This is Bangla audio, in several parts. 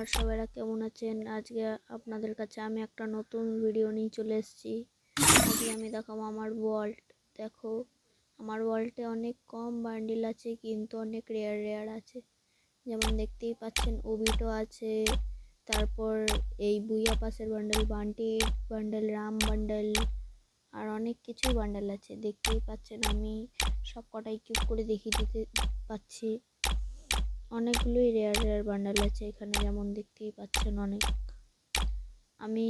আপনার সবাইরা কেমন আছেন? আজকে আপনাদের কাছে আমি একটা নতুন ভিডিও নিয়ে চলে এসেছি। আজকে আমি দেখাবো আমার ওয়াল্ট। দেখো, আমার ওয়াল্টে অনেক কম বান্ডিল আছে, কিন্তু অনেক রেয়ার আছে। যেমন দেখতেই পাচ্ছেন, ওবিটো আছে, তারপর এই বুইয়া পাসের বান্ডেল, বান্টি বান্ডেল, রাম বান্ডেল, আর অনেক কিছু বান্ডেল আছে। দেখতেই পাচ্ছেন, আমি সব কটাই কিউব করে দেখিয়ে দিতে পাচ্ছি। অনেকগুলোই রেয়ার বান্ডেল আছে এখানে, যেমন দেখতেই পাচ্ছেন অনেক। আমি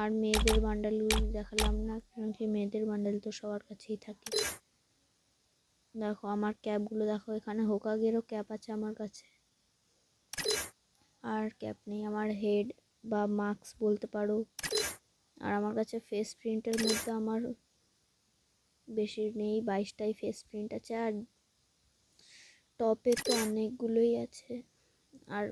আর মেয়েদের বান্ডেলগুলো দেখালাম না, কারণ কি মেয়েদের বান্ডেল তো সবার কাছেই থাকে। দেখো আমার ক্যাপগুলো, দেখো এখানে হোকাগেরও ক্যাপ আছে আমার কাছে, আর ক্যাপ নেই। আমার হেড বা মাস্ক বলতে পারো। আর আমার কাছে ফেস প্রিন্টের মধ্যে আমার বেশি নেই, 22টাই ফেস প্রিন্ট আছে। আর টপে তো অনেকগুলোই আছে, আর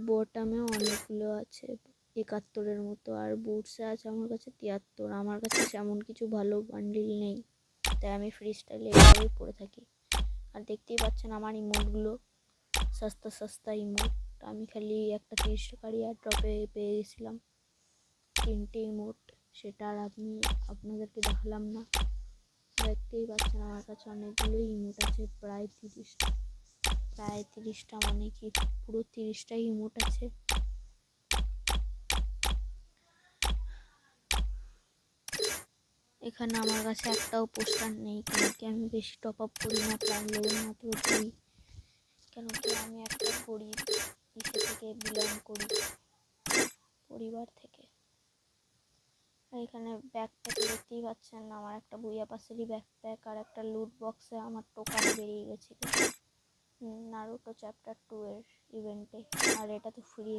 বটামেও অনেকগুলো আছে, 71-এর মতো। আর বুটসে আছে আমার কাছে 73। আমার কাছে সেমন কিছু ভালো বান্ডিল নেই, তাই আমি ফ্রি স্টাইলে এভাবেই পরে থাকি। আর দেখতেই পাচ্ছেন আমার ইমোটগুলো, সস্তা ইমোট। আমি খালি একটা 30 টাকার এয়ার ড্রপে পেয়ে গেছিলাম 3টে ইমোট, সেটা আর আপনাদেরকে দেখালাম না। দেখতেই পাচ্ছেন আমার কাছে অনেকগুলোই ইমোট আছে, প্রায় 30টা, মানে কি পুরো 30টাই ইমোট আছে। এখানে আমার কাছে একটাও পোস্টার নেই, কেন কি আমি বেশি টপ আপ করি না, প্রাইম লেভেল মাত্র করি, কেন কি আমি একটা গরিব থেকে বিলং করি, পরিবার থেকে। আর এখানে ব্যাকপ্যাক দেখতেই পাচ্ছেন, আমার একটা বুইয়া পাসেরই ব্যাকপ্যাক, আর একটা লুট বক্সে আমার টোকান বেরিয়ে গেছিলো নারুটো চ্যাপ্টার 2 এর ইভেন্টে। আর এটা তো ফ্রি।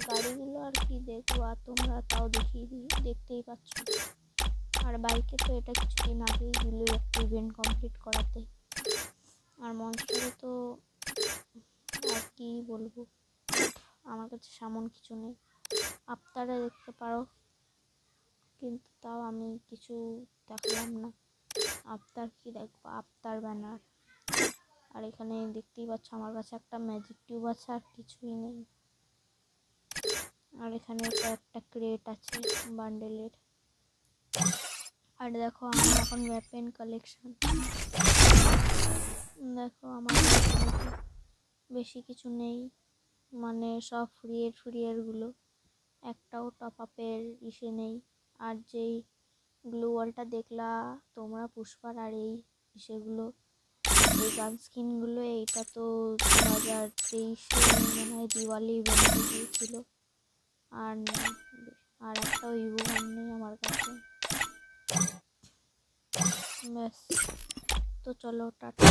গাড়িগুলো আর কি দেখবো, আর তোমরা তাও দেখিয়ে দিই, দেখতেই পাচ্ছ। আর বাইকে তো এটা কিছুদিন আগেই দিল একটা ইভেন্ট কমপ্লিট করাতে। আর মনস্টারে তো আর কি বলবো, আমার কাছে সেমন কিছু নেই। আফতারে দেখতে পারো, কিন্তু তাও আমি কিছু দেখালাম না। আফতার কি দেখবো, আফতার ব্যানার। আর এখানে দেখতেই পাচ্ছ আমার কাছে একটা ম্যাজিক টিউব আছে, আর কিছুই নেই। আর এখানে একটা ক্রেট আছে বান্ডেলের। আর দেখো আমার এখন ওয়েপেন কালেকশন, দেখো আমার বেশি কিছু নেই, মানে সব ফ্রিয়েরগুলো, একটাও টপ আপের ইসে নেই। আর যেই গ্লু ওয়ালটা দেখলা তোমরা পুষ্পার, আর এই সেগুলো, এই গান স্কিনগুলো, এইটা তো 2023-এ মনে হয় দিওয়ালি ইভেন্টে দিয়েছিল। আর একটাও ইভো গান নেই আমার কাছে। ব্যাস, তো চলো টাটা।